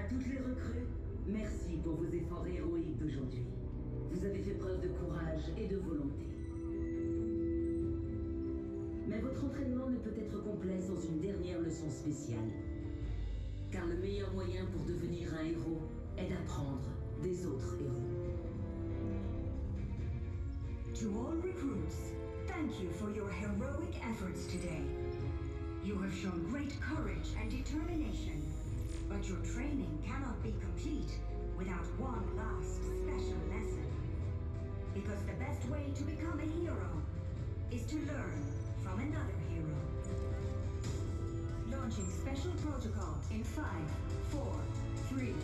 toutes les recrues, merci pour vos efforts héroïques d'aujourd'hui. Vous avez fait preuve de courage et de volonté. Mais votre entraînement ne peut être complet sans une dernière leçon spéciale. Car le meilleur moyen pour devenir un héros est d'apprendre des autres héros. To all recruits, thank you for your heroic efforts today. You have shown great courage and determination, but your training cannot be complete without one last special lesson. Because the best way to become a hero is to learn from another hero. Launching special protocol in 5, 4, 3,